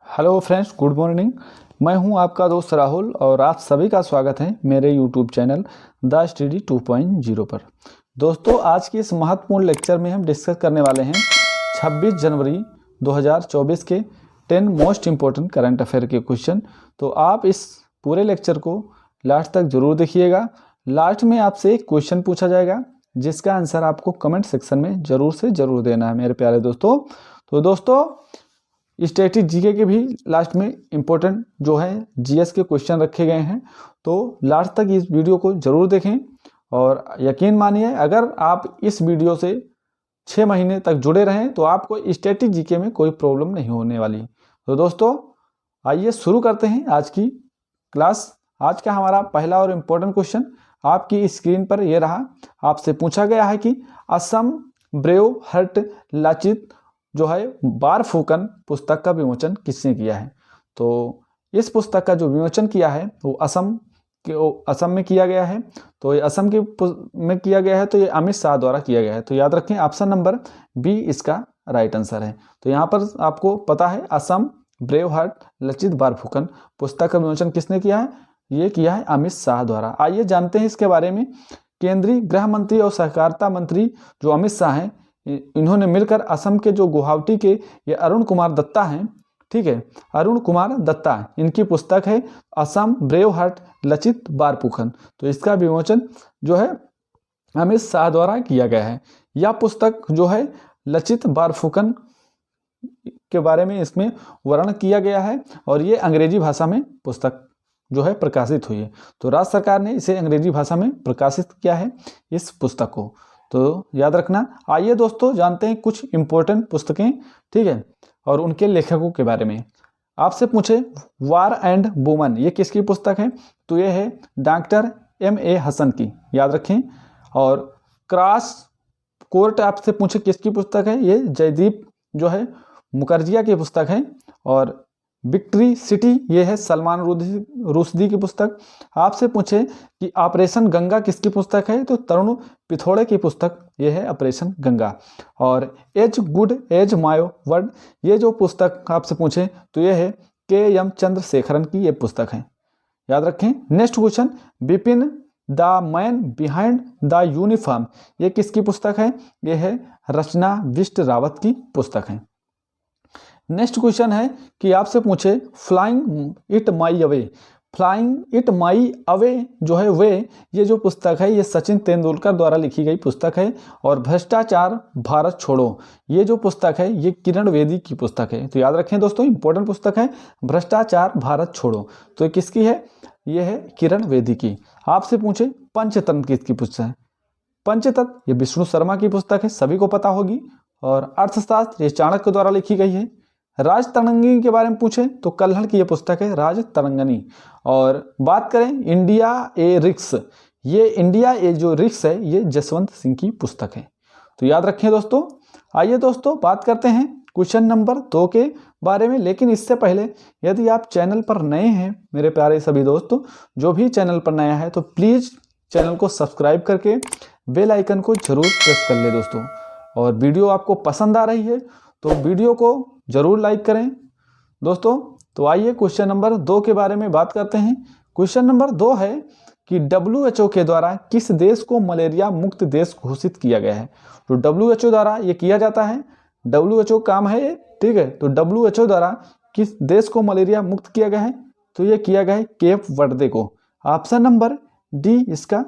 Hello friends, good morning. मैं हूं आपका दोस्त राहुल और आप सभी का स्वागत है मेरे यूट्यूब चैनल द स्टडी 2.0 पर। दोस्तों, आज के इस महत्वपूर्ण लेक्चर में हम डिस्कस करने वाले हैं 26 जनवरी 2024 के 10 मोस्ट इम्पोर्टेंट करंट अफेयर के क्वेश्चन। तो आप इस पूरे लेक्चर को लास्ट तक जरूर देखिएगा। लास्ट में आपसे एक क्वेश्चन पूछा जाएगा जिसका आंसर आपको कमेंट सेक्शन में जरूर से जरूर देना है मेरे प्यारे दोस्तों। तो दोस्तों, स्टैटिक जीके के भी लास्ट में इम्पोर्टेंट जो है जीएस के क्वेश्चन रखे गए हैं, तो लास्ट तक इस वीडियो को जरूर देखें। और यकीन मानिए, अगर आप इस वीडियो से 6 महीने तक जुड़े रहें तो आपको स्टैटिक जीके में कोई प्रॉब्लम नहीं होने वाली। तो दोस्तों, आइए शुरू करते हैं आज की क्लास। आज का हमारा पहला और इम्पोर्टेंट क्वेश्चन आपकी स्क्रीन पर यह रहा। आपसे पूछा गया है कि असम ब्रेव हर्ट लाचित जो है बारफुकन पुस्तक का विमोचन किसने किया है। तो इस पुस्तक का जो विमोचन किया है वो असम में किया गया है। तो ये असम के में किया गया है, तो ये अमित शाह द्वारा किया गया है। तो याद रखें, ऑप्शन नंबर बी इसका राइट आंसर है। तो यहाँ पर आपको पता है, असम ब्रेव हार्ट लचित बारफुकन पुस्तक का विमोचन किसने किया है? ये किया है अमित शाह द्वारा। आइए जानते हैं इसके बारे में। केंद्रीय गृह मंत्री और सहकारिता मंत्री जो अमित शाह हैं, इन्होंने मिलकर असम के जो गुवाहाटी के ये अरुण कुमार दत्ता हैं, ठीक है, अरुण कुमार दत्ता, इनकी पुस्तक है असम ब्रेव हार्ट लचित बारफुकन। तो इसका विमोचन जो है अमित शाह द्वारा किया गया है। यह पुस्तक जो है लचित बारफुकन के बारे में इसमें वर्णन किया गया है और ये अंग्रेजी भाषा में पुस्तक जो है प्रकाशित हुई है। तो राज्य सरकार ने इसे अंग्रेजी भाषा में प्रकाशित किया है इस पुस्तक को, तो याद रखना। आइए दोस्तों, जानते हैं कुछ इंपॉर्टेंट पुस्तकें, ठीक है, और उनके लेखकों के बारे में। आपसे पूछे वार एंड वुमन, ये किसकी पुस्तक है? तो ये है डॉक्टर M.A. हसन की, याद रखें। और क्रॉस कोर्ट आपसे पूछे किसकी पुस्तक है? ये जयदीप जो है मुखर्जिया की पुस्तक है। और विक्ट्री सिटी, ये है सलमान रुश्दी की पुस्तक। आपसे पूछे कि ऑपरेशन गंगा किसकी पुस्तक है? तो तरुण पिथोड़े की पुस्तक ये है ऑपरेशन गंगा। और as good as my word, ये जो पुस्तक आपसे पूछे तो ये है K.M. चंद्रशेखरन की ये पुस्तक है, याद रखें। Next question, Bipin the man behind the uniform, ये किसकी पुस्तक है? ये है रचना बिष्ट रावत की पुस्तक है। नेक्स्ट क्वेश्चन है कि आपसे पूछे flying it my away, flying it my away जो है वे, ये जो पुस्तक है ये सचिन तेंदुलकर द्वारा लिखी गई पुस्तक है। और भ्रष्टाचार भारत छोड़ो, ये जो पुस्तक है ये किरण बेदी की पुस्तक है। तो याद रखें दोस्तों, इंपॉर्टेंट पुस्तक है भ्रष्टाचार भारत छोड़ो। तो ये किसकी है? ये है किरण बेदी की। आपसे पूछे पंचतंत्र किसकी पुस्तक है? पंचतत्व ये विष्णु शर्मा की पुस्तक है, सभी को पता होगी। और अर्थशास्त्र ये चाणक्य द्वारा लिखी गई है। राज तरंगिणी के बारे में पूछे तो कल्हड़ की यह पुस्तक है राज तरंगिणी। और बात करें इंडिया ए रिक्स, ये इंडिया ए जो रिक्स है ये जसवंत सिंह की पुस्तक है। तो याद रखें दोस्तों। आइए दोस्तों, बात करते हैं क्वेश्चन नंबर 2 के बारे में। लेकिन इससे पहले, यदि आप चैनल पर नए हैं मेरे प्यारे सभी दोस्तों, जो भी चैनल पर नया है तो प्लीज़ चैनल को सब्सक्राइब करके बेल आइकन को जरूर प्रेस कर ले दोस्तों। और वीडियो आपको पसंद आ रही है तो वीडियो को जरूर लाइक करें दोस्तों। तो आइए क्वेश्चन नंबर 2 के बारे में बात करते हैं। क्वेश्चन नंबर 2 है कि WHO के द्वारा किस देश को मलेरिया मुक्त देश घोषित किया गया है? तो WHO द्वारा ये किया जाता है, WHO काम है ये, ठीक है। तो WHO द्वारा किस देश को मलेरिया मुक्त किया गया है? तो ये किया गया है केप वर्दे को। ऑप्शन नंबर डी इसका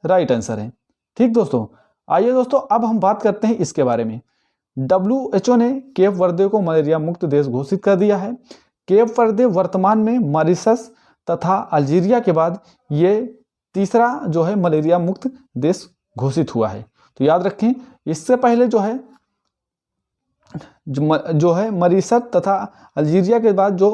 राइट आंसर है, ठीक दोस्तों। आइए दोस्तों, अब हम बात करते हैं इसके बारे में। WHO ने केप वर्दे को मलेरिया मुक्त देश घोषित कर दिया है। केप वर्दे वर्तमान में मॉरिशस तथा अल्जीरिया के बाद ये तीसरा जो है मलेरिया मुक्त देश घोषित हुआ है। तो याद रखें, इससे पहले जो है मॉरिशस तथा अल्जीरिया के बाद जो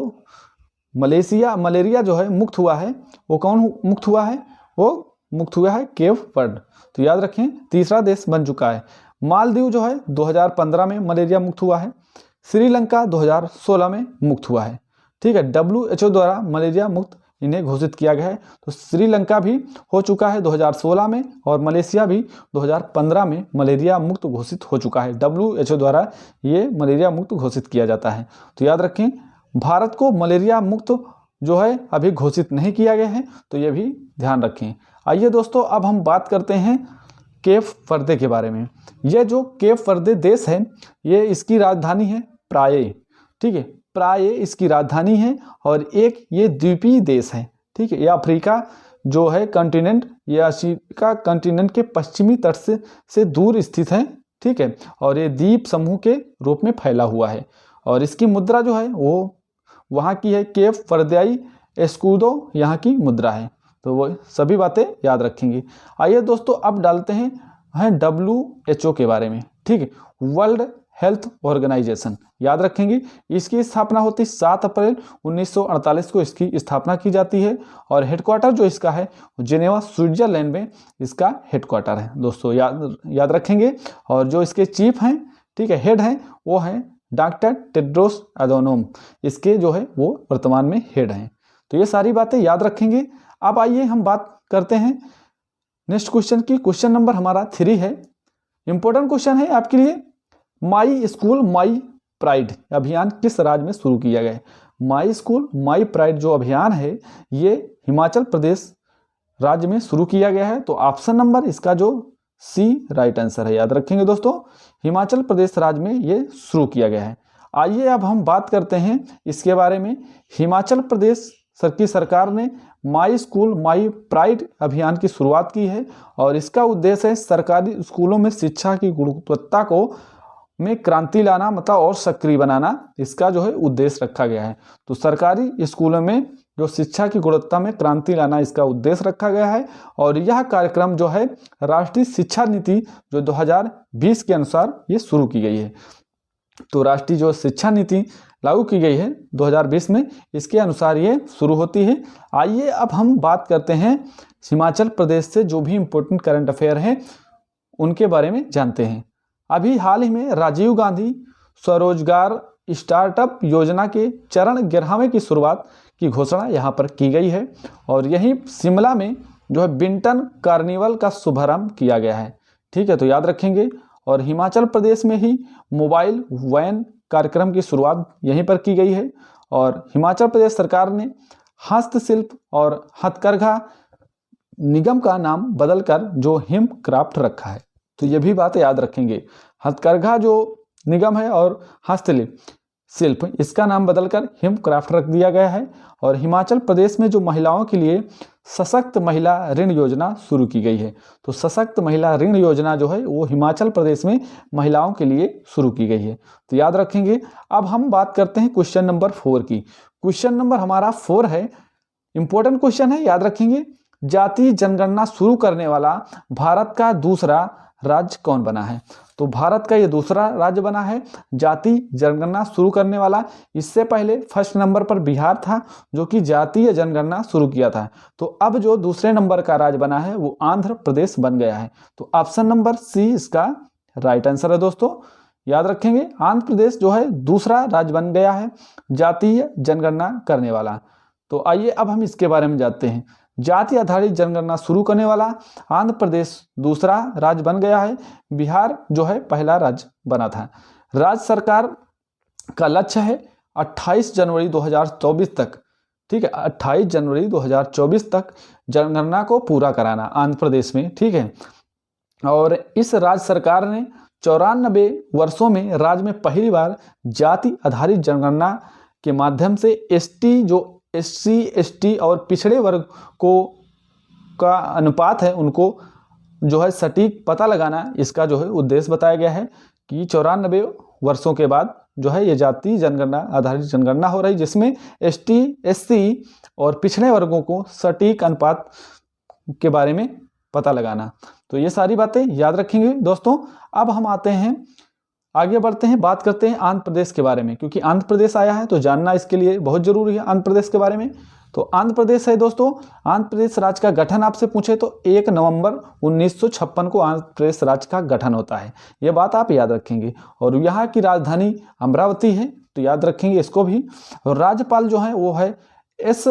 मलेरिया जो है मुक्त हुआ है, वो कौन मुक्त हुआ है? वो मुक्त हुआ है केप वर्दे। तो याद रखें, तीसरा देश बन चुका है। मालदीव जो है 2015 में मलेरिया मुक्त हुआ है। श्रीलंका 2016 में मुक्त हुआ है, ठीक है। WHO द्वारा मलेरिया मुक्त इन्हें घोषित किया गया है। तो श्रीलंका भी हो चुका है 2016 में और मलेशिया भी 2015 में मलेरिया मुक्त घोषित हो चुका है। WHO द्वारा ये मलेरिया मुक्त घोषित किया जाता है। तो याद रखें, भारत को मलेरिया मुक्त जो है अभी घोषित नहीं किया गया है, तो ये भी ध्यान रखें। आइए दोस्तों, अब हम बात करते हैं केप वर्दे के बारे में। यह जो केप वर्दे देश है, ये इसकी राजधानी है प्राये, ठीक है, प्राये इसकी राजधानी है, और एक ये द्वीपीय देश है, ठीक है। यह अफ्रीका जो है कंटिनेंट, यह अफ्रीका कंटिनेंट के पश्चिमी तट से दूर स्थित है, ठीक है, और ये द्वीप समूह के रूप में फैला हुआ है, और इसकी मुद्रा जो है वो वहाँ की है केप वर्दियाई एस्कूदो, यहाँ की मुद्रा है। तो वो सभी बातें याद रखेंगे। आइए दोस्तों, अब डालते हैं WHO के बारे में, ठीक है, वर्ल्ड हेल्थ ऑर्गेनाइजेशन। याद रखेंगे, इसकी स्थापना होती 7 अप्रैल 1948 को इसकी स्थापना की जाती है, और हेडक्वार्टर जो इसका है जिनेवा स्विट्जरलैंड में इसका हेडक्वार्टर है। दोस्तों याद रखेंगे। और जो इसके चीफ हैं, ठीक है, हेड हैं, वो हैं डॉक्टर टेड्रोस अधनोम, इसके जो है वो वर्तमान में हेड हैं। तो ये सारी बातें याद रखेंगे। अब आइए हम बात करते हैं नेक्स्ट क्वेश्चन की। क्वेश्चन नंबर हमारा 3 है, इंपॉर्टेंट क्वेश्चन है आपके लिए। माई स्कूल माई प्राइड अभियान किस राज्य में शुरू किया गया है? माई स्कूल माई प्राइड जो अभियान है, ये हिमाचल प्रदेश राज्य में शुरू किया गया है। तो ऑप्शन नंबर इसका जो सी राइट आंसर है। याद रखेंगे दोस्तों, हिमाचल प्रदेश राज्य में ये शुरू किया गया है। आइए अब हम बात करते हैं इसके बारे में। हिमाचल प्रदेश की सरकार ने माई स्कूल माई प्राइड अभियान की शुरुआत की है, और इसका उद्देश्य है सरकारी स्कूलों में शिक्षा की गुणवत्ता को में क्रांति लाना, मतलब और सक्रिय बनाना, इसका जो है उद्देश्य रखा गया है। तो सरकारी स्कूलों में जो शिक्षा की गुणवत्ता में क्रांति लाना, इसका उद्देश्य रखा गया है। और यह कार्यक्रम जो है राष्ट्रीय शिक्षा नीति जो 2020 के अनुसार ये शुरू की गई है। तो राष्ट्रीय जो शिक्षा नीति लागू की गई है 2020 में, इसके अनुसार ये शुरू होती है। आइए अब हम बात करते हैं हिमाचल प्रदेश से जो भी इम्पोर्टेंट करंट अफेयर हैं उनके बारे में जानते हैं। अभी हाल ही में राजीव गांधी स्वरोजगार स्टार्टअप योजना के चरण 11वें की शुरुआत की घोषणा यहाँ पर की गई है, और यहीं शिमला में जो है बिंटन कार्निवल का शुभारंभ किया गया है, ठीक है। तो याद रखेंगे। और हिमाचल प्रदेश में ही मोबाइल वैन कार्यक्रम की शुरुआत यहीं पर की गई है, और हिमाचल प्रदेश सरकार ने हस्तशिल्प और हथकरघा निगम का नाम बदलकर जो हिम क्राफ्ट रखा है। तो ये भी बात याद रखेंगे, हथकरघा जो निगम है और हस्तशिल्प इसका नाम बदलकर हिम क्राफ्ट रख दिया गया है। और हिमाचल प्रदेश में जो महिलाओं के लिए सशक्त महिला ऋण योजना शुरू की गई है। तो सशक्त महिला ऋण योजना जो है वो हिमाचल प्रदेश में महिलाओं के लिए शुरू की गई है। तो याद रखेंगे। अब हम बात करते हैं क्वेश्चन नंबर 4 की। क्वेश्चन नंबर हमारा 4 है, इंपॉर्टेंट क्वेश्चन है, याद रखेंगे। जातीय जनगणना शुरू करने वाला भारत का दूसरा राज्य कौन बना है? तो भारत का ये दूसरा राज्य बना है जातीय जनगणना शुरू करने वाला। इससे पहले फर्स्ट नंबर पर बिहार था जो कि जातीय जनगणना शुरू किया था। तो अब जो दूसरे नंबर का राज्य बना है वो आंध्र प्रदेश बन गया है। तो ऑप्शन नंबर सी इसका राइट आंसर है। दोस्तों याद रखेंगे, आंध्र प्रदेश जो है दूसरा राज्य बन गया है जातीय जनगणना करने वाला। तो आइए अब हम इसके बारे में जानते हैं। जाति आधारित जनगणना शुरू करने वाला आंध्र प्रदेश दूसरा राज्य बन गया है, बिहार जो है पहला राज्य बना था। राज्य सरकार का लक्ष्य है 28 जनवरी 2024 तक, ठीक है, 28 जनवरी 2024 तक जनगणना को पूरा कराना आंध्र प्रदेश में, ठीक है। और इस राज्य सरकार ने 94 वर्षों में राज्य में पहली बार जाति आधारित जनगणना के माध्यम से SC, ST और पिछड़े वर्ग को का अनुपात है उनको जो है सटीक पता लगाना, इसका जो है उद्देश्य बताया गया है कि 94 वर्षों के बाद जो है ये जाति जनगणना आधारित जनगणना हो रही, जिसमें ST, SC और पिछड़े वर्गों को सटीक अनुपात के बारे में पता लगाना। तो ये सारी बातें याद रखेंगे दोस्तों। अब हम आते हैं, आगे बढ़ते हैं, बात करते हैं आंध्र प्रदेश के बारे में, क्योंकि आंध्र प्रदेश आया है तो जानना इसके लिए बहुत जरूरी है आंध्र प्रदेश के बारे में। तो आंध्र प्रदेश है दोस्तों, आंध्र प्रदेश राज्य का गठन आपसे पूछे तो 1 नवंबर 1956 को आंध्र प्रदेश राज्य का गठन होता है, ये बात आप याद रखेंगे। और यहाँ की राजधानी अमरावती है, तो याद रखेंगे इसको भी। और राज्यपाल जो है वो है S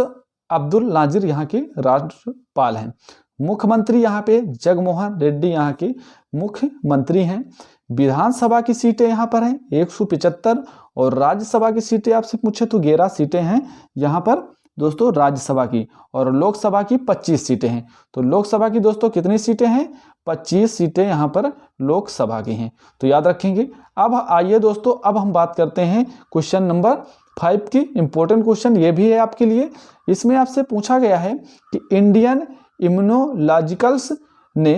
अब्दुल नाजिर, यहाँ के राज्यपाल हैं। मुख्यमंत्री यहाँ पे जगमोहन रेड्डी यहाँ के मुख्यमंत्री हैं। विधानसभा की सीटें यहाँ पर हैं 175 और राज्यसभा की सीटें आपसे पूछे तो 11 सीटें हैं यहाँ पर दोस्तों राज्यसभा की, और लोकसभा की 25 सीटें हैं। तो लोकसभा की दोस्तों कितनी सीटें हैं? 25 सीटें यहाँ पर लोकसभा की हैं, तो याद रखेंगे। अब आइए दोस्तों, अब हम बात करते हैं क्वेश्चन नंबर 5 की। इंपॉर्टेंट क्वेश्चन ये भी है आपके लिए। इसमें आपसे पूछा गया है कि इंडियन इम्यूनोलॉजिकल्स ने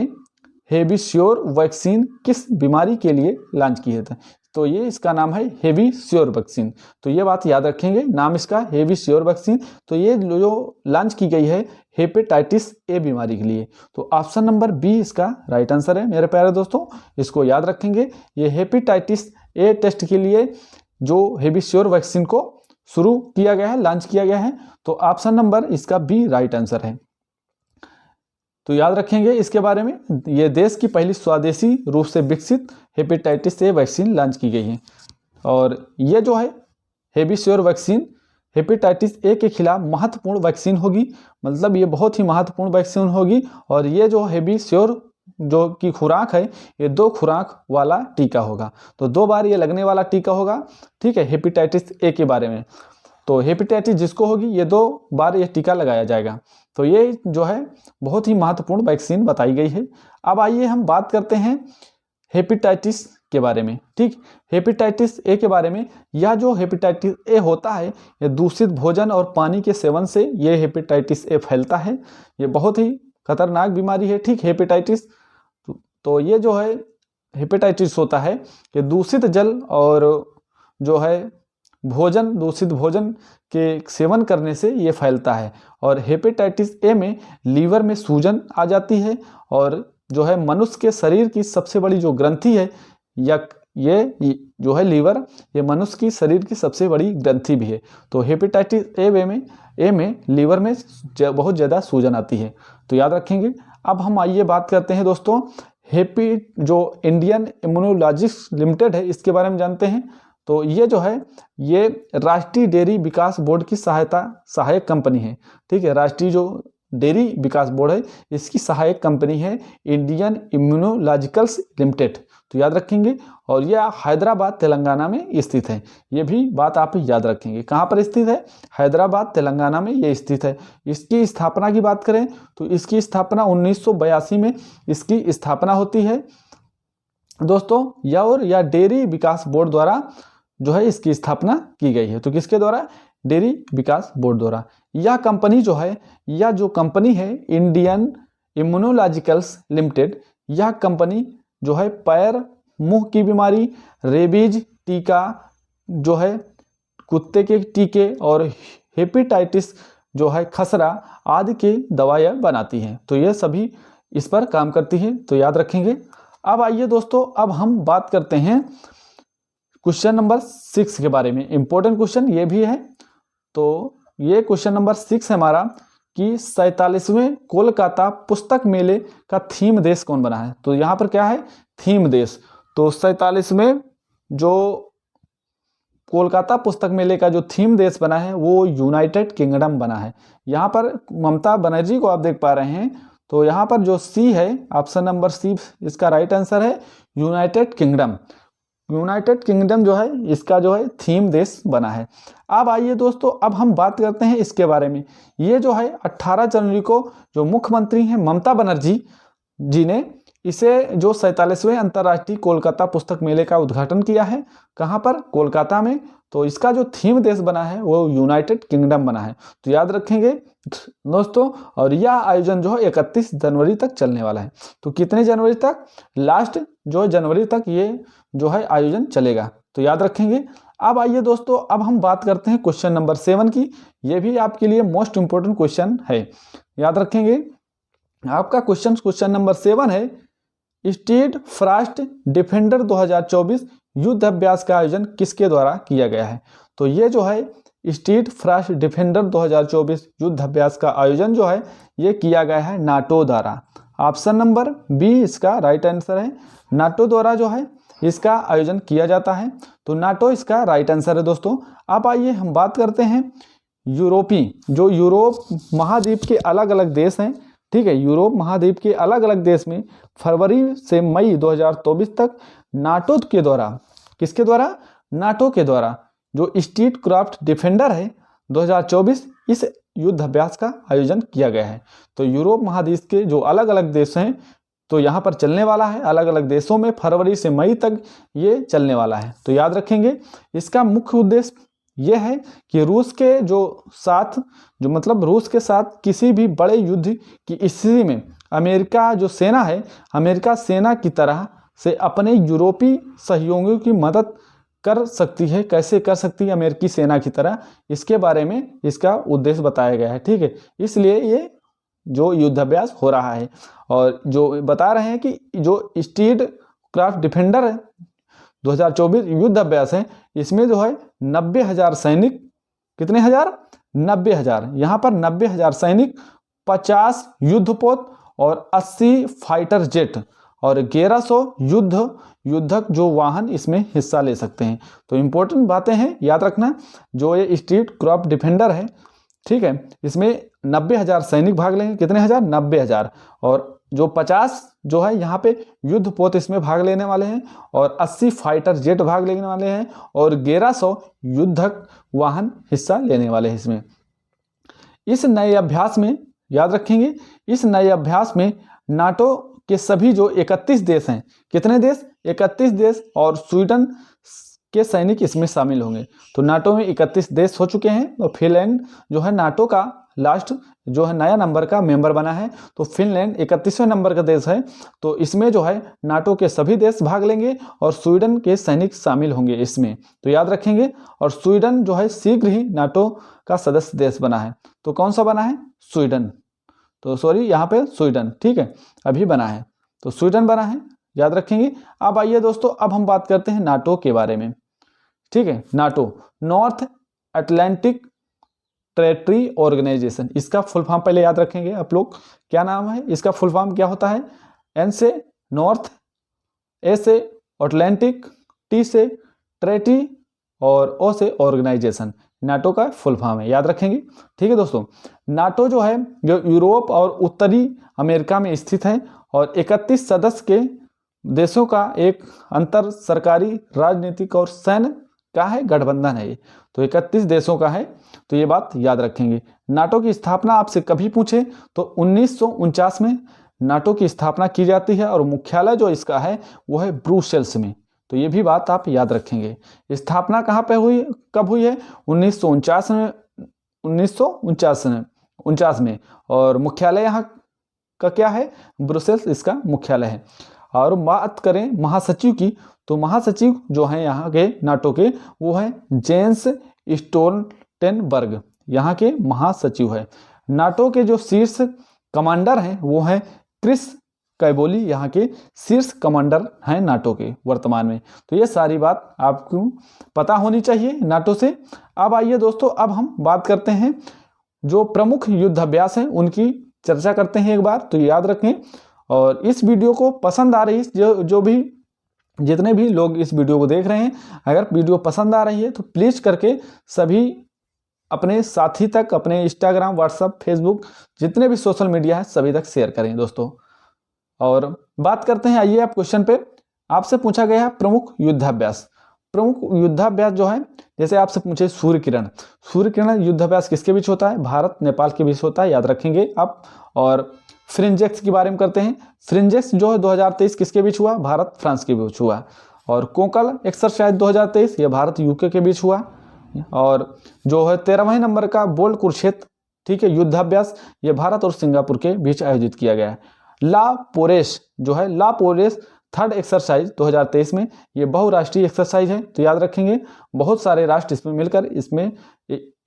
हेविश्योर वैक्सीन किस बीमारी के लिए लॉन्च किए थे? तो ये इसका नाम है हेविश्योर वैक्सीन। तो ये बात याद रखेंगे, नाम इसका हेविश्योर वैक्सीन। तो ये जो लॉन्च की गई है हेपेटाइटिस ए बीमारी के लिए। तो ऑप्शन नंबर बी इसका राइट आंसर है मेरे प्यारे दोस्तों, इसको याद रखेंगे। ये हेपेटाइटिस ए टेस्ट के लिए जो हेविश्योर वैक्सीन को शुरू किया गया है, लॉन्च किया गया है। तो ऑप्शन नंबर इसका बी राइट आंसर है। तो याद रखेंगे इसके बारे में, ये देश की पहली स्वदेशी रूप से विकसित हेपेटाइटिस ए वैक्सीन लॉन्च की गई है। और ये जो है हेविश्योर वैक्सीन हेपेटाइटिस ए के खिलाफ महत्वपूर्ण वैक्सीन होगी, मतलब ये बहुत ही महत्वपूर्ण वैक्सीन होगी। और ये जो हेविश्योर जो की खुराक है, ये 2 खुराक वाला टीका होगा। तो 2 बार ये लगने वाला टीका होगा, ठीक है, हेपेटाइटिस ए के बारे में। तो हेपेटाइटिस जिसको होगी ये 2 बार ये टीका लगाया जाएगा। तो ये जो है बहुत ही महत्वपूर्ण वैक्सीन बताई गई है। अब आइए हम बात करते हैं हेपेटाइटिस के बारे में, ठीक। हेपेटाइटिस ए के बारे में, यह जो हेपेटाइटिस ए होता है ये दूषित भोजन और पानी के सेवन से ये हेपेटाइटिस ए फैलता है। ये बहुत ही खतरनाक बीमारी है, ठीक, हेपेटाइटिस। तो ये जो है हेपेटाइटिस होता है कि दूषित जल और जो है भोजन, दूषित भोजन के सेवन करने से ये फैलता है। और हेपेटाइटिस ए में लीवर में सूजन आ जाती है, और जो है मनुष्य के शरीर की सबसे बड़ी जो ग्रंथि है, या ये जो है लीवर, ये मनुष्य की शरीर की सबसे बड़ी ग्रंथि भी है। तो हेपेटाइटिस ए में लीवर में बहुत ज़्यादा सूजन आती है, तो याद रखेंगे। अब हम आइए बात करते हैं दोस्तों जो इंडियन इम्यूनोलॉजिक्स लिमिटेड है, इसके बारे में जानते हैं। तो ये जो है ये राष्ट्रीय डेयरी विकास बोर्ड की सहायक कंपनी है, ठीक है। राष्ट्रीय जो डेयरी विकास बोर्ड है इसकी सहायक कंपनी है इंडियन इम्यूनोलॉजिकल्स लिमिटेड, तो याद रखेंगे। और यह हैदराबाद तेलंगाना में स्थित है, ये भी बात आप याद रखेंगे। कहाँ पर स्थित है? हैदराबाद तेलंगाना में ये स्थित है। इसकी स्थापना की बात करें तो इसकी स्थापना 1982 में इसकी स्थापना होती है दोस्तों। या डेयरी विकास बोर्ड द्वारा जो है इसकी स्थापना की गई है। तो किसके द्वारा? डेयरी विकास बोर्ड द्वारा। यह कंपनी जो है, यह जो कंपनी है इंडियन इम्यूनोलॉजिकल्स लिमिटेड, यह कंपनी जो है पैर मुंह की बीमारी, रेबीज टीका, जो है कुत्ते के टीके और हेपेटाइटिस जो है खसरा आदि की दवाइयाँ बनाती हैं। तो ये सभी इस पर काम करती है, तो याद रखेंगे। अब आइए दोस्तों, अब हम बात करते हैं क्वेश्चन नंबर 6 के बारे में। इंपॉर्टेंट क्वेश्चन ये भी है। तो ये क्वेश्चन नंबर 6 है हमारा कि 47वें कोलकाता पुस्तक मेले का थीम देश कौन बना है? तो यहाँ पर क्या है? थीम देश। तो 47वें जो कोलकाता पुस्तक मेले का जो थीम देश बना है वो यूनाइटेड किंगडम बना है। यहाँ पर ममता बनर्जी को आप देख पा रहे हैं। तो यहाँ पर जो सी है, ऑप्शन नंबर सी इसका राइट आंसर है, यूनाइटेड किंगडम। यूनाइटेड किंगडम जो है इसका जो है थीम देश बना है। अब आइए दोस्तों, अब हम बात करते हैं इसके बारे में। ये जो है 18 जनवरी को जो मुख्यमंत्री हैं ममता बनर्जी जी ने इसे जो 47वें अंतर्राष्ट्रीय कोलकाता पुस्तक मेले का उद्घाटन किया है। कहाँ पर? कोलकाता में। तो इसका जो थीम देश बना है वो यूनाइटेड किंगडम बना है, तो याद रखेंगे दोस्तों। और यह आयोजन जो है 31 जनवरी तक चलने वाला है। तो कितने जनवरी तक? लास्ट जो जनवरी तक ये जो है आयोजन चलेगा, तो याद रखेंगे। अब आइए दोस्तों, अब हम बात करते हैं क्वेश्चन नंबर 7 की। ये भी आपके लिए मोस्ट इंपोर्टेंट क्वेश्चन है, याद रखेंगे। आपका क्वेश्चन नंबर 7 है, स्टेड फ्रास्ट डिफेंडर 2024 युद्ध अभ्यास का आयोजन किसके द्वारा किया गया है? तो ये जो है स्टेड फ्रास्ट डिफेंडर 2024 युद्ध अभ्यास का आयोजन जो है ये किया गया है नाटो द्वारा। ऑप्शन नंबर बी इसका राइट आंसर है, नाटो द्वारा जो है इसका आयोजन किया जाता है। तो नाटो इसका राइट आंसर है दोस्तों। अब आइए हम बात करते हैं यूरोप महाद्वीप के अलग अलग देश हैं, ठीक है। यूरोप महाद्वीप के अलग अलग देश में फरवरी से मई 2024 तक नाटो के द्वारा, किसके द्वारा? नाटो के द्वारा जो स्ट्रीट क्राफ्ट डिफेंडर है 2024 इस युद्ध अभ्यास का आयोजन किया गया है। तो यूरोप महादेश के जो अलग अलग देश हैं तो यहाँ पर चलने वाला है, अलग अलग देशों में फरवरी से मई तक ये चलने वाला है। तो याद रखेंगे इसका मुख्य उद्देश्य ये है कि रूस के साथ किसी भी बड़े युद्ध की स्थिति में अमेरिका जो सेना है, अमेरिका सेना की तरह से अपने यूरोपीय सहयोगियों की मदद कर सकती है। कैसे कर सकती है अमेरिकी सेना की तरह, इसके बारे में इसका उद्देश्य बताया गया है। ठीक है, इसलिए ये जो युद्धाभ्यास हो रहा है और जो बता रहे हैं कि जो स्ट्रीट क्राफ्ट डिफेंडर 2024 युद्ध अभ्यास है, इसमें जो है 90,000 सैनिक, कितने हजार? 90,000। यहाँ पर 90,000 सैनिक, 50 युद्धपोत और 80 फाइटर जेट और 1100 युद्धक जो वाहन इसमें हिस्सा ले सकते हैं। तो इम्पोर्टेंट बातें हैं, याद रखना। जो ये स्ट्रीट क्राफ्ट डिफेंडर है, ठीक है, इसमें 90,000 सैनिक भाग लेंगे। कितने हजार? 90,000। और जो 50 जो है यहाँ पे युद्धपोत इसमें भाग लेने वाले हैं और 80 फाइटर जेट भाग लेने वाले हैं और 1100 युद्धक वाहन हिस्सा लेने वाले हैं इसमें। इस नए अभ्यास में याद रखेंगे, इस नए अभ्यास में नाटो के सभी जो 31 देश हैं, कितने देश? 31 देश और स्वीडन के सैनिक इसमें शामिल होंगे। तो नाटो में 31 देश हो चुके हैं और फिनलैंड जो है नाटो का लास्ट जो है नया नंबर का मेंबर बना है। तो फिनलैंड 31वें नंबर का देश है। तो इसमें जो है नाटो के सभी देश भाग लेंगे और स्वीडन के सैनिक शामिल होंगे इसमें। तो याद रखेंगे। और स्वीडन जो है शीघ्र ही नाटो का सदस्य देश बना है। तो कौन सा बना है? स्वीडन। तो सॉरी, यहाँ पे स्वीडन, ठीक है, अभी बना है। तो स्वीडन बना है, याद रखेंगे। अब आइए दोस्तों, अब हम बात करते हैं नाटो के बारे में। ठीक है, NATO North Atlantic treaty organisation, इसका फुल फॉर्म पहले याद रखेंगे आप लोग। क्या नाम है इसका? फुल फॉर्म क्या होता है? एन से नॉर्थ, ए से अटलांटिक, टी से ट्रेटी और ओ से ऑर्गेनाइजेशन। नाटो का फुल फॉर्म है, याद रखेंगे। ठीक है दोस्तों, नाटो जो है जो यूरोप और उत्तरी अमेरिका में स्थित है और 31 सदस्य के देशों का एक अंतर सरकारी राजनीतिक और सैन्य का है गठबंधन है। तो 31 देशों का है। तो ये बात याद रखेंगे। नाटो की स्थापना आपसे कभी पूछे तो 1949 में नाटो की स्थापना की जाती है और मुख्यालय जो इसका है वो है ब्रुसेल्स में। तो ये भी बात आप याद रखेंगे। स्थापना कहाँ पे हुई, कब हुई है? 1949 में और मुख्यालय यहाँ का क्या है? ब्रुसेल्स इसका मुख्यालय है। और बात करें महासचिव की, तो महासचिव जो हैं यहाँ के नाटो के वो है जेंस स्टोल्टेनबर्ग, यहाँ के महासचिव है। नाटो के जो शीर्ष कमांडर हैं वो हैं क्रिस कैबोली, यहाँ के शीर्ष कमांडर हैं नाटो के वर्तमान में। तो ये सारी बात आपको पता होनी चाहिए नाटो से। अब आइए दोस्तों, अब हम बात करते हैं जो प्रमुख युद्धाभ्यास हैं उनकी चर्चा करते हैं एक बार। तो याद रखें और इस वीडियो को पसंद आ रही है, जो भी जितने भी लोग इस वीडियो को देख रहे हैं, अगर वीडियो पसंद आ रही है तो प्लीज़ करके सभी अपने साथी तक, अपने इंस्टाग्राम, व्हाट्सएप, फेसबुक, जितने भी सोशल मीडिया है सभी तक शेयर करें दोस्तों। और बात करते हैं, आइए आप क्वेश्चन पे। आपसे पूछा गया है प्रमुख युद्धाभ्यास। प्रमुख युद्धाभ्यास जो है, जैसे आपसे पूछे सूर्य किरण युद्धाभ्यास किसके बीच होता है? भारत नेपाल के बीच होता है, याद रखेंगे आप। और फ्रिंजेक्स के बारे में करते हैं। फ्रिंजेक्स जो है 2023 किसके बीच हुआ? भारत फ्रांस के बीच हुआ। और कोंकण एक्सरसाइज 2023 ये भारत यूके के बीच हुआ। और जो है 13वें नंबर का बोल्ड कुरुक्षेत्र, ठीक है, युद्धाभ्यास, ये भारत और सिंगापुर के बीच आयोजित किया गया है। ला पोरेश जो है, ला पोरेश थर्ड एक्सरसाइज 2023 में, ये बहुराष्ट्रीय एक्सरसाइज है। तो याद रखेंगे बहुत सारे राष्ट्र इसमें मिलकर इसमें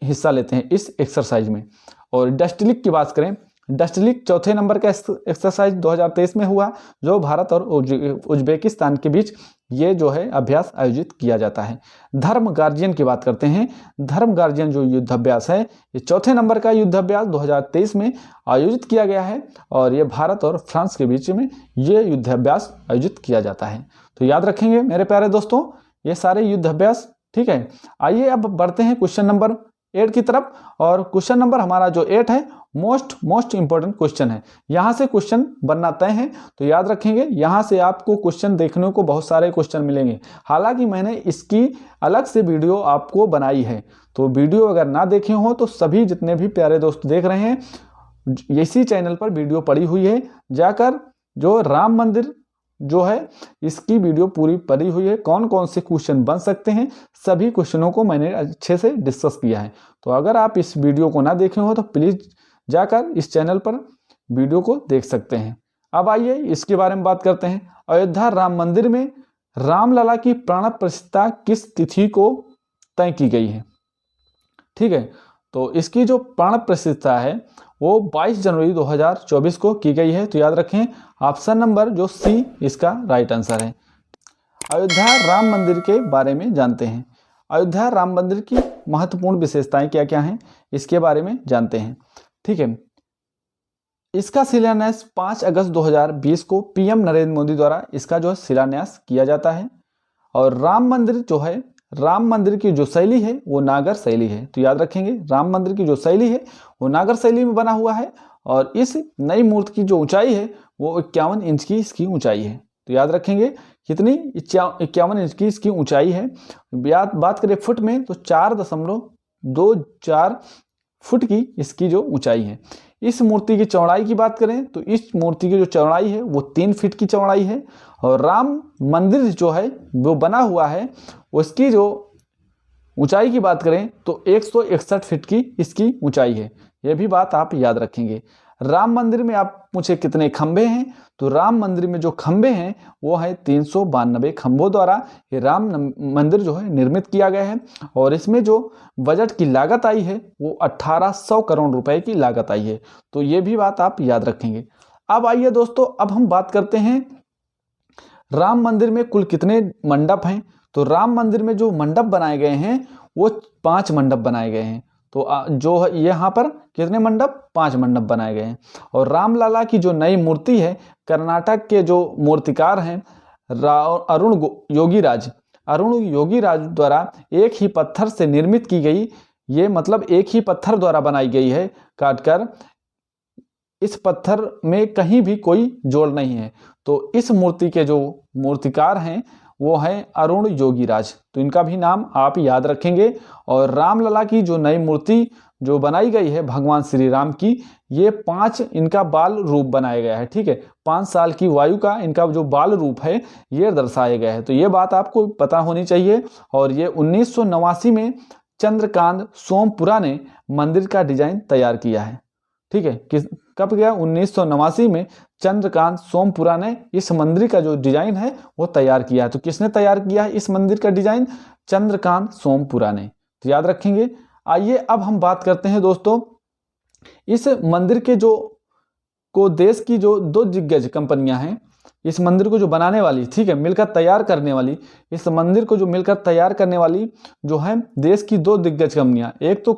हिस्सा लेते हैं इस एक्सरसाइज में। और डस्टलिक की बात करें, डस्टलिक चौथे नंबर का एक्सरसाइज 2023 में हुआ, जो भारत और उज्बेकिस्तान के बीच ये जो है अभ्यास आयोजित किया जाता है। धर्म गार्जियन की बात करते हैं। धर्म गार्जियन जो युद्धाभ्यास है, ये चौथे नंबर का युद्धाभ्यास 2023 में आयोजित किया गया है और ये भारत और फ्रांस के बीच में ये युद्धाभ्यास आयोजित किया जाता है। तो याद रखेंगे मेरे प्यारे दोस्तों ये सारे युद्धाभ्यास, ठीक है। आइए अब बढ़ते हैं क्वेश्चन नंबर 8 की तरफ। और क्वेश्चन नंबर हमारा जो 8 है मोस्ट इंपॉर्टेंट क्वेश्चन है, यहाँ से क्वेश्चन बनना तय है। तो याद रखेंगे, यहाँ से आपको क्वेश्चन देखने को बहुत सारे क्वेश्चन मिलेंगे। हालांकि मैंने इसकी अलग से वीडियो आपको बनाई है, तो वीडियो अगर ना देखे हो तो सभी जितने भी प्यारे दोस्त देख रहे हैं, इसी चैनल पर वीडियो पड़ी हुई है, जाकर जो राम मंदिर जो है इसकी वीडियो पूरी पड़ी हुई है, कौन कौन से क्वेश्चन बन सकते हैं, सभी क्वेश्चनों को मैंने अच्छे से डिस्कस किया है। तो अगर आप इस वीडियो को ना देखे हो तो प्लीज़ जाकर इस चैनल पर वीडियो को देख सकते हैं। अब आइए इसके बारे में बात करते हैं। अयोध्या राम मंदिर में रामलला की प्राण प्रतिष्ठा किस तिथि को तय की गई है? ठीक है, तो इसकी जो प्राण प्रतिष्ठा है वो 22 जनवरी 2024 को की गई है। तो याद रखें, ऑप्शन नंबर जो सी इसका राइट आंसर है। अयोध्या राम मंदिर के बारे में जानते हैं। अयोध्या राम मंदिर की महत्वपूर्ण विशेषताएं क्या क्या हैं, इसके बारे में जानते हैं। ठीक है, इसका शिलान्यास 5 अगस्त 2020 को पीएम नरेंद्र मोदी द्वारा इसका जो शिलान्यास किया जाता है। और राम मंदिर जो है, राम मंदिर की जो शैली है वो नागर शैली है। तो याद रखेंगे, राम मंदिर की जो शैली है वो नागर शैली में बना हुआ है। और इस नई मूर्ति की जो ऊंचाई है वो 51 इंच की इसकी ऊंचाई है। तो याद रखेंगे कितनी, 51 इंच की इसकी ऊंचाई है। बात करें फुट में तो 4.24 फुट की इसकी जो ऊंचाई है। इस मूर्ति की चौड़ाई की बात करें तो इस मूर्ति की जो चौड़ाई है वो 3 फीट की चौड़ाई है। और राम मंदिर जो है वो बना हुआ है, उसकी जो ऊंचाई की बात करें तो 161 फीट की इसकी ऊंचाई है। यह भी बात आप याद रखेंगे। राम मंदिर में आप पूछे कितने खंभे हैं, तो राम मंदिर में जो खंभे हैं वो है 392 खंभों द्वारा ये राम मंदिर जो है निर्मित किया गया है। और इसमें जो बजट की लागत आई है वो 1800 करोड़ रुपए की लागत आई है। तो ये भी बात आप याद रखेंगे। अब आइए दोस्तों, अब हम बात करते हैं राम मंदिर में कुल कितने मंडप हैं। तो राम मंदिर में जो मंडप बनाए गए हैं वो 5 मंडप बनाए गए हैं। तो जो यहाँ पर कितने मंडप, 5 मंडप बनाए गए हैं। और रामलला की जो नई मूर्ति है, कर्नाटक के जो मूर्तिकार हैं अरुण योगीराज द्वारा एक ही पत्थर से निर्मित की गई। ये मतलब एक ही पत्थर द्वारा बनाई गई है काटकर, इस पत्थर में कहीं भी कोई जोड़ नहीं है। तो इस मूर्ति के जो मूर्तिकार हैं वो हैं अरुण योगीराज। तो इनका भी नाम आप याद रखेंगे। और रामलला की जो नई मूर्ति जो बनाई गई है भगवान श्री राम की, ये 5 इनका बाल रूप बनाया गया है। ठीक है, 5 साल की वायु का इनका जो बाल रूप है ये दर्शाया गया है। तो ये बात आपको पता होनी चाहिए। और ये 1989 में चंद्रकांत सोमपुरा ने मंदिर का डिजाइन तैयार किया है। ठीक है, कब गया, 1989 में चंद्रकांत सोमपुरा ने इस मंदिर का जो डिजाइन है वो तैयार किया है। तो किसने तैयार किया है इस मंदिर का डिजाइन? चंद्रकांत सोमपुरा ने। तो याद रखेंगे। आइए अब हम बात करते हैं दोस्तों, इस मंदिर के देश की जो 2 दिग्गज कंपनियां हैं इस मंदिर को जो बनाने वाली, ठीक है, मिलकर तैयार करने वाली, इस मंदिर को जो मिलकर तैयार करने वाली जो है देश की 2 दिग्गज कंपनियां, एक तो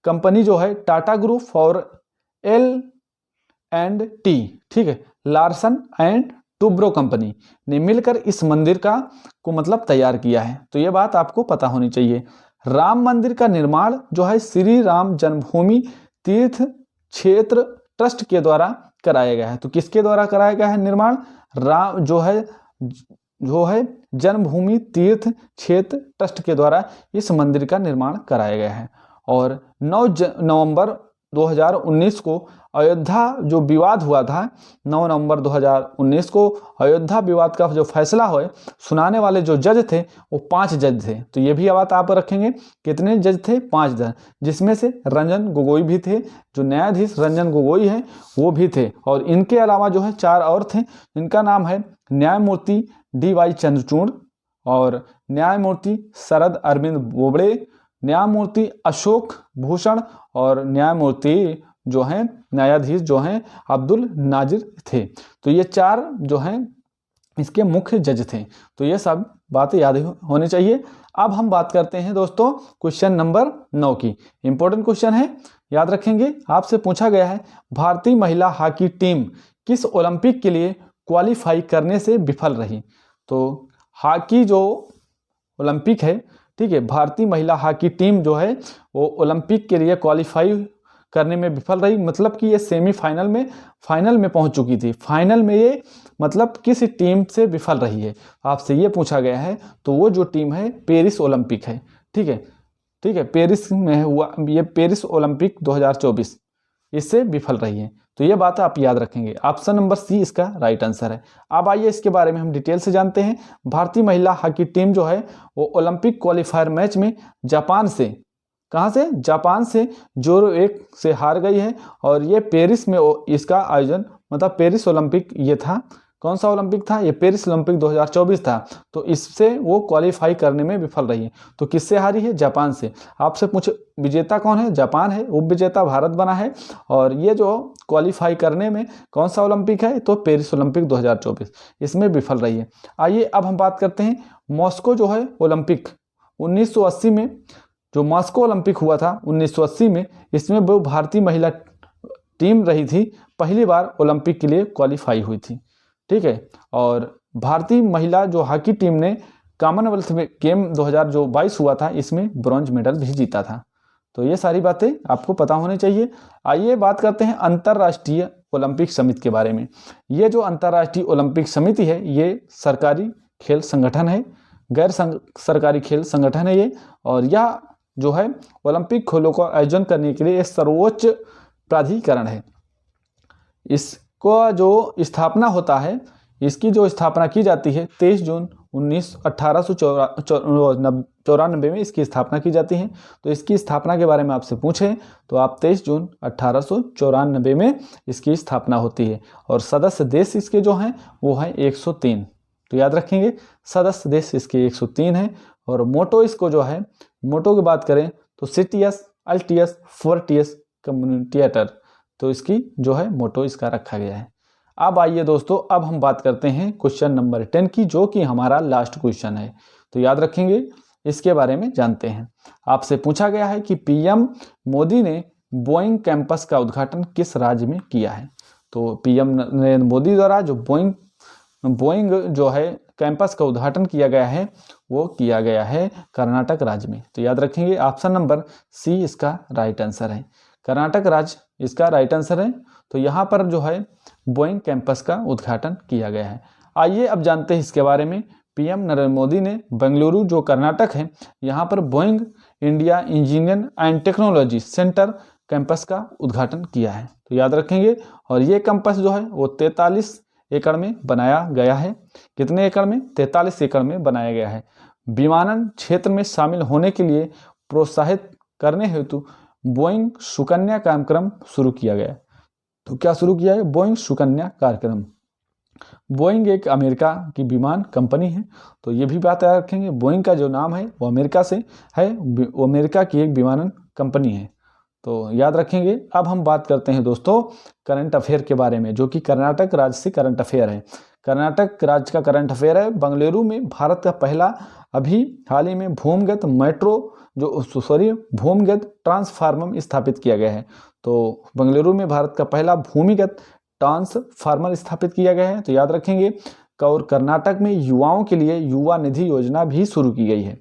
कंपनी जो है टाटा ग्रुप और L&T, ठीक है, लार्सन एंड टुब्रो कंपनी ने मिलकर इस मंदिर को मतलब तैयार किया है। तो ये बात आपको पता होनी चाहिए। राम मंदिर का निर्माण जो है श्री राम जन्मभूमि तीर्थ क्षेत्र ट्रस्ट के द्वारा कराया गया है। तो किसके द्वारा कराया गया है निर्माण? राम जो है जन्मभूमि तीर्थ क्षेत्र ट्रस्ट के द्वारा इस मंदिर का निर्माण कराया गया है। और 9 नवंबर 2019 को अयोध्या जो विवाद हुआ था, 9 नवंबर 2019 को अयोध्या विवाद का जो फैसला हुआ, सुनाने वाले जो जज थे वो 5 जज थे। तो ये भी बात आप रखेंगे, कितने जज थे? 5 जज, जिसमें से रंजन गोगोई भी थे, जो न्यायाधीश रंजन गोगोई है वो भी थे। और इनके अलावा जो है 4 और थे, इनका नाम है न्यायमूर्ति DY चंद्रचूड़ और न्यायमूर्ति शरद अरविंद बोबड़े, न्यायमूर्ति अशोक भूषण और न्यायमूर्ति जो हैं न्यायाधीश जो हैं अब्दुल नाजिर थे। तो ये 4 जो हैं इसके मुख्य जज थे। तो ये सब बातें याद होनी चाहिए। अब हम बात करते हैं दोस्तों क्वेश्चन नंबर 9 की। इंपॉर्टेंट क्वेश्चन है, याद रखेंगे। आपसे पूछा गया है भारतीय महिला हॉकी टीम किस ओलंपिक के लिए क्वालिफाई करने से विफल रही? तो हॉकी जो ओलंपिक है, ठीक है, भारतीय महिला हॉकी टीम जो है वो ओलंपिक के लिए क्वालिफाई करने में विफल रही। मतलब कि ये सेमीफाइनल में फाइनल में पहुंच चुकी थी, फाइनल में ये मतलब किस टीम से विफल रही है आपसे ये पूछा गया है। तो वो जो टीम है पेरिस ओलंपिक है। ठीक है, ठीक है, पेरिस में हुआ ये पेरिस ओलंपिक 2024, इससे विफल रही है। तो ये बात आप याद रखेंगे। ऑप्शन नंबर सी इसका राइट आंसर है। अब आइए इसके बारे में हम डिटेल से जानते हैं। भारतीय महिला हॉकी टीम जो है वो ओलंपिक क्वालिफायर मैच में जापान से, कहाँ से, जापान से 0-1 से हार गई है। और ये पेरिस में इसका आयोजन, मतलब पेरिस ओलंपिक ये था, कौन सा ओलंपिक था ये, पेरिस ओलंपिक 2024 था। तो इससे वो क्वालिफाई करने में विफल रही है। तो किससे हारी है, जापान से। आपसे पूछे विजेता कौन है, जापान है, उप विजेता भारत बना है। और ये जो क्वालिफाई करने में कौन सा ओलंपिक है, तो पेरिस ओलंपिक 2024, इसमें विफल रही है। आइए अब हम बात करते हैं मॉस्को जो है ओलंपिक 1980 में, जो मॉस्को ओलंपिक हुआ था 1980 में, इसमें वो भारतीय महिला टीम रही थी, पहली बार ओलंपिक के लिए क्वालिफाई हुई थी। ठीक है, और भारतीय महिला जो हॉकी टीम ने कॉमनवेल्थ में गेम 2022 हुआ था, इसमें ब्रॉन्ज मेडल भी जीता था। तो ये सारी बातें आपको पता होनी चाहिए। आइए बात करते हैं अंतर्राष्ट्रीय ओलंपिक समिति के बारे में। ये जो अंतर्राष्ट्रीय ओलंपिक समिति है ये सरकारी खेल संगठन है, गैर सरकारी खेल संगठन है ये। और यह जो है ओलंपिक खेलों का आयोजन करने के लिए एक सर्वोच्च प्राधिकरण है। इसको जो स्थापना होता है, इसकी जो स्थापना की जाती है 23 जून 1894 में इसकी स्थापना की जाती है। तो इसकी स्थापना के बारे में आपसे पूछें तो आप 23 जून 1894 में इसकी स्थापना होती है। और सदस्य देश इसके जो हैं वो हैं 103। तो याद रखेंगे सदस्य देश इसके 103 हैं। और मोटो इसको जो है, मोटो की बात करें तो सिटियस अल्टियस फोर्टियस कम्युनिटेटर, तो इसकी जो है मोटो इसका रखा गया है। अब आइए दोस्तों, अब हम बात करते हैं क्वेश्चन नंबर 10 की, जो कि हमारा लास्ट क्वेश्चन है। तो याद रखेंगे, इसके बारे में जानते हैं। आपसे पूछा गया है कि पीएम मोदी ने बोइंग कैंपस का उद्घाटन किस राज्य में किया है। तो पीएम नरेंद्र मोदी द्वारा जो बोइंग जो है कैंपस का उद्घाटन किया गया है वो किया गया है कर्नाटक राज्य में। तो याद रखेंगे ऑप्शन नंबर सी इसका राइट आंसर है, कर्नाटक राज्य इसका राइट आंसर है। तो यहाँ पर जो है बोइंग कैंपस का उद्घाटन किया गया है। आइए अब जानते हैं इसके बारे में। पीएम नरेंद्र मोदी ने बेंगलुरु जो कर्नाटक है यहाँ पर Boeing India engineering and technology centre campus का उद्घाटन किया है। तो याद रखेंगे, और ये कैंपस जो है वो 43 एकड़ में बनाया गया है। कितने एकड़ में, 43 एकड़ में बनाया गया है। विमानन क्षेत्र में शामिल होने के लिए प्रोत्साहित करने हेतु बोइंग सुकन्या कार्यक्रम शुरू किया गया। तो क्या शुरू किया है, बोइंग सुकन्या कार्यक्रम। बोइंग एक अमेरिका की विमान कंपनी है। तो ये भी बात याद रखेंगे, बोइंग का जो नाम है वो अमेरिका से है, वो अमेरिका की एक विमानन कंपनी है। तो याद रखेंगे। अब हम बात करते हैं दोस्तों करंट अफेयर के बारे में, जो कि कर्नाटक राज्य से करंट अफेयर है। कर्नाटक राज्य का करंट अफेयर है, बेंगलुरु में भारत का पहला अभी हाल ही में भूमिगत भूमिगत ट्रांसफार्मर स्थापित किया गया है। तो बेंगलुरु में भारत का पहला भूमिगत ट्रांसफार्मर स्थापित किया गया है। तो याद रखेंगे। और कर्नाटक में युवाओं के लिए युवा निधि योजना भी शुरू की गई है।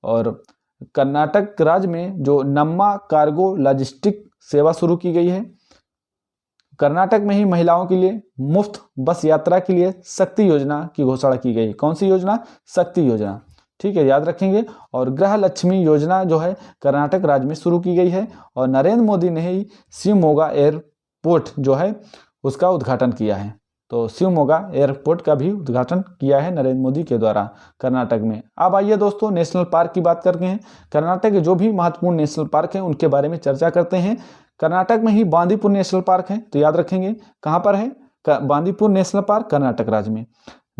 और कर्नाटक राज्य में जो नम्मा कार्गो लॉजिस्टिक सेवा शुरू की गई है। कर्नाटक में ही महिलाओं के लिए मुफ्त बस यात्रा के लिए शक्ति योजना की घोषणा की गई। कौन सी योजना, शक्ति योजना। ठीक है, याद रखेंगे। और गृह लक्ष्मी योजना जो है कर्नाटक राज्य में शुरू की गई है। और नरेंद्र मोदी ने ही शिवमोगा एयरपोर्ट जो है उसका उद्घाटन किया है। तो शिवमोगा एयरपोर्ट का भी उद्घाटन किया है नरेंद्र मोदी के द्वारा कर्नाटक में। अब आइए दोस्तों नेशनल पार्क की बात करते हैं। कर्नाटक के जो भी महत्वपूर्ण नेशनल पार्क हैं उनके बारे में चर्चा करते हैं। कर्नाटक में ही बांदीपुर नेशनल पार्क है। तो याद रखेंगे कहाँ पर है, बांदीपुर नेशनल पार्क कर्नाटक राज्य में।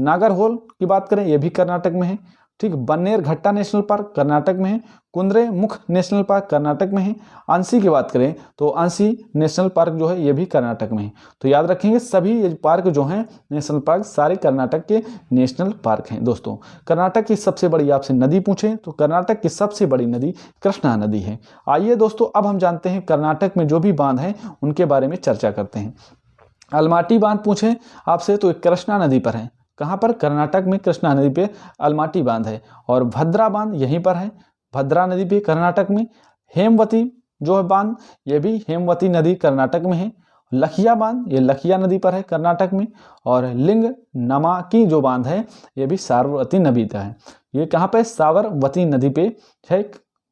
नागरहोल की बात करें ये भी कर्नाटक में है। ठीक, बन्नेर घट्टा नेशनल पार्क कर्नाटक में है। कुंद्रे मुख नेशनल पार्क कर्नाटक में है। अंसी की बात करें तो अंसी नेशनल पार्क जो है ये भी कर्नाटक में है। तो याद रखेंगे सभी ये पार्क जो हैं नेशनल पार्क सारे कर्नाटक के नेशनल पार्क हैं। दोस्तों कर्नाटक की सबसे बड़ी आपसे नदी पूछें तो कर्नाटक की सबसे बड़ी नदी कृष्णा नदी है। आइए दोस्तों अब हम जानते हैं कर्नाटक में जो भी बांध हैं उनके बारे में चर्चा करते हैं। अलमाटी बांध पूछें आपसे तो कृष्णा नदी पर है। कहाँ पर, कर्नाटक में कृष्णा नदी पे अलमाटी बांध है। और भद्रा बांध यहीं पर है, भद्रा नदी पे कर्नाटक में। हेमवती जो है बांध, ये भी हेमवती नदी कर्नाटक में है। लखिया बांध, ये लखिया नदी पर है कर्नाटक में। और लिंग नमाकी जो बांध है, ये भी साबरमती नदी का है। ये कहाँ पे? साबरमती नदी पे है,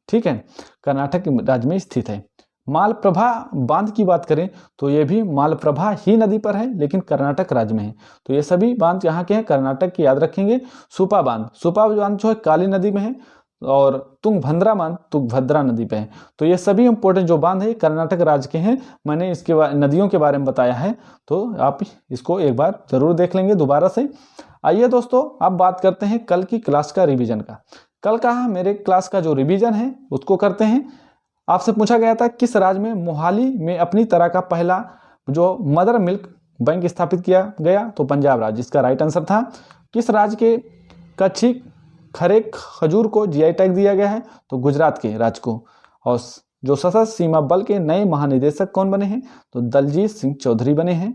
ठीक है, कर्नाटक राज्य में स्थित है। मालप्रभा बांध की बात करें तो ये भी मालप्रभा ही नदी पर है, लेकिन कर्नाटक राज्य में है। तो ये सभी बांध यहाँ के हैं, कर्नाटक के, याद रखेंगे। सुपा बांध जो है काली नदी में है। और तुंगभद्रा बांध तुंगभद्रा नदी पे है। तो ये सभी इंपॉर्टेंट जो बांध है कर्नाटक राज्य के हैं। मैंने इसके नदियों के बारे में बताया है, तो आप इसको एक बार जरूर देख लेंगे दोबारा से। आइए दोस्तों, अब बात करते हैं कल की क्लास का रिवीजन का। कल का मेरे क्लास का जो रिवीजन है उसको करते हैं। आपसे पूछा गया था किस राज्य में मोहाली में अपनी तरह का पहला जो मदर मिल्क बैंक स्थापित किया गया? तो पंजाब राज्य इसका राइट आंसर था। किस राज्य के कच्छी खरे खजूर को जीआई टैग दिया गया है? तो गुजरात के राज्य को। और जो सशस्त्र सीमा बल के नए महानिदेशक कौन बने हैं? तो दलजीत सिंह चौधरी बने हैं।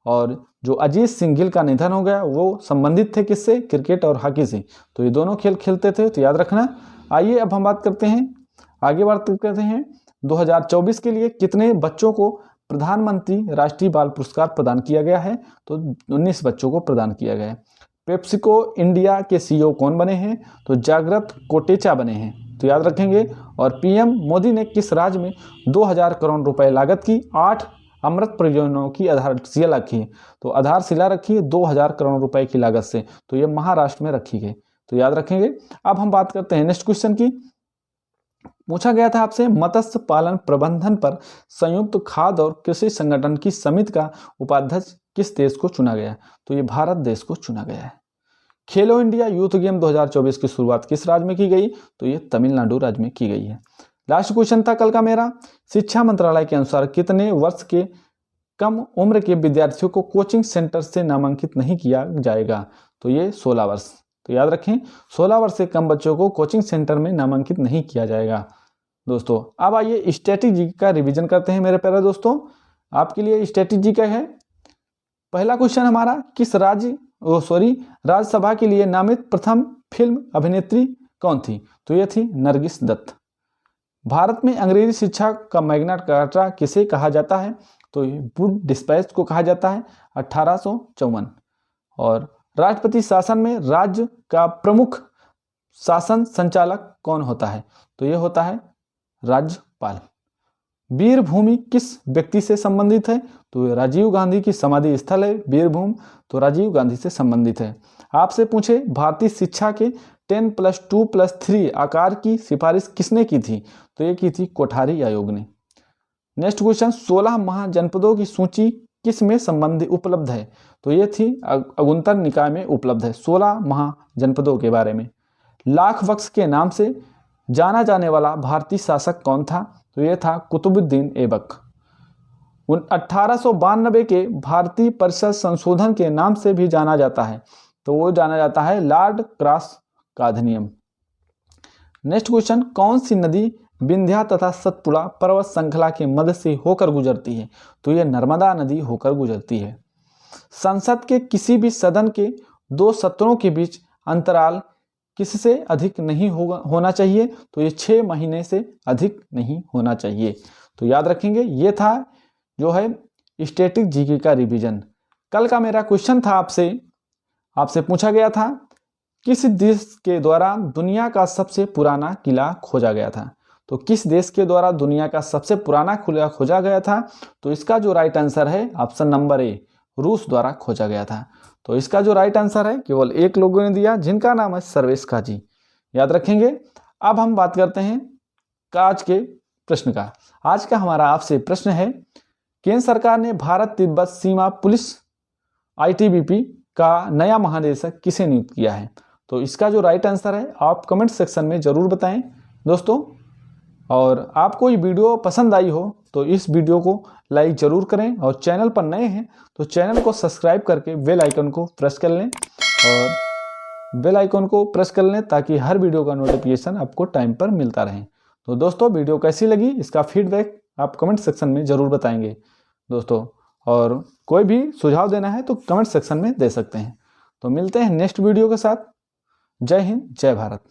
और जो अजीत सिंह गिल का निधन हो गया वो संबंधित थे किससे? क्रिकेट और हॉकी से। तो ये दोनों खेल खेलते थे, तो याद रखना। आइए अब हम बात करते हैं, आगे बात करते हैं 2024 के लिए कितने बच्चों को प्रधानमंत्री राष्ट्रीय बाल पुरस्कार प्रदान किया गया है? तो 19 बच्चों को प्रदान किया गया है। पेप्सिको इंडिया के सीईओ कौन बने हैं? तो जागृत कोटेचा बने हैं, तो याद रखेंगे। और पीएम मोदी ने किस राज्य में 2000 करोड़ रुपए लागत की 8 अमृत परियोजनाओं की आधारशिला रखी है? तो आधारशिला रखी है 2000 करोड़ रुपए की लागत से, तो ये महाराष्ट्र में रखी गई, तो याद रखेंगे। अब हम बात करते हैं नेक्स्ट क्वेश्चन की। पूछा गया था आपसे मत्स्य पालन प्रबंधन पर संयुक्त खाद्य और कृषि संगठन की समिति का उपाध्यक्ष किस देश को चुना गया? तो ये भारत देश को चुना गया है। खेलो इंडिया यूथ गेम 2024 की शुरुआत किस राज्य में की गई? तो ये तमिलनाडु राज्य में की गई है। लास्ट क्वेश्चन था कल का मेरा, शिक्षा मंत्रालय के अनुसार कितने वर्ष के कम उम्र के विद्यार्थियों को कोचिंग सेंटर से नामांकित नहीं किया जाएगा? तो ये 16 वर्ष, तो याद रखें 16 वर्ष से कम बच्चों को कोचिंग सेंटर में नामांकित नहीं किया जाएगा। दोस्तों अब आइए स्ट्रेटेजी का रिवीजन करते हैं मेरे प्यारे दोस्तों। आपके लिए स्ट्रेटेजी का है पहला क्वेश्चन हमारा, किस राज्यसभा के लिए नामित प्रथम फिल्म अभिनेत्री कौन थी? तो ये थी नरगिस दत्त। भारत में अंग्रेजी शिक्षा का मैग्ना कार्टा किसे कहा जाता है? तो वुड डिस्पैच को कहा जाता है 1854। और राष्ट्रपति शासन में राज्य का प्रमुख शासन संचालक कौन होता है? तो ये होता है राज्यपाल। वीरभूमि किस व्यक्ति से संबंधित है? तो राजीव गांधी की समाधि स्थल है वीरभूमि, तो राजीव गांधी से संबंधित है। आपसे पूछे भारतीय शिक्षा के 10+2+3 आकार की सिफारिश किसने की थी? तो ये की थी कोठारी आयोग ने। नेक्स्ट क्वेश्चन, 16 महाजनपदों की सूची किस में संबंधित उपलब्ध है? तो ये थी अगुंतर निकाय में उपलब्ध है 16 महाजनपदों के बारे में। लाख बख्श के नाम से जाना जाने वाला भारतीय शासक कौन था? तो ये था कुतुबुद्दीन ऐबक। 1892 के भारतीय परिषद संशोधन के नाम से भी जाना जाता है, तो वो जाना जाता है लॉर्ड क्रॉस का अधिनियम। नेक्स्ट क्वेश्चन, कौन सी नदी विंध्या तथा सतपुड़ा पर्वत श्रृंखला के मध्य से होकर गुजरती है? तो ये नर्मदा नदी होकर गुजरती है। संसद के किसी भी सदन के 2 सत्रों के बीच अंतराल किससे अधिक नहीं होना चाहिए? तो ये 6 महीने से अधिक नहीं होना चाहिए, तो याद रखेंगे। ये था जो है स्टैटिक जीके का रिवीजन। कल का मेरा क्वेश्चन था आपसे पूछा गया था किस देश के द्वारा दुनिया का सबसे पुराना किला खोजा गया था? तो किस देश के द्वारा दुनिया का सबसे पुराना किला खोजा गया था? तो इसका जो राइट आंसर है ऑप्शन नंबर ए, रूस द्वारा खोजा गया था। तो इसका जो राइट आंसर है केवल एक लोगों ने दिया, जिनका नाम है सर्वेश काजी, याद रखेंगे। अब हम बात करते हैं आज के प्रश्न का। आज का हमारा आपसे प्रश्न है, केंद्र सरकार ने भारत तिब्बत सीमा पुलिस ITBP का नया महानिदेशक किसे नियुक्त किया है? तो इसका जो राइट आंसर है आप कमेंट सेक्शन में जरूर बताएं दोस्तों। और आपको ये वीडियो पसंद आई हो तो इस वीडियो को लाइक जरूर करें, और चैनल पर नए हैं तो चैनल को सब्सक्राइब करके बेल आइकन को प्रेस कर लें, और बेल आइकन को प्रेस कर लें ताकि हर वीडियो का नोटिफिकेशन आपको टाइम पर मिलता रहे। तो दोस्तों वीडियो कैसी लगी इसका फीडबैक आप कमेंट सेक्शन में ज़रूर बताएंगे दोस्तों, और कोई भी सुझाव देना है तो कमेंट सेक्शन में दे सकते हैं। तो मिलते हैं नेक्स्ट वीडियो के साथ। जय हिंद, जय भारत।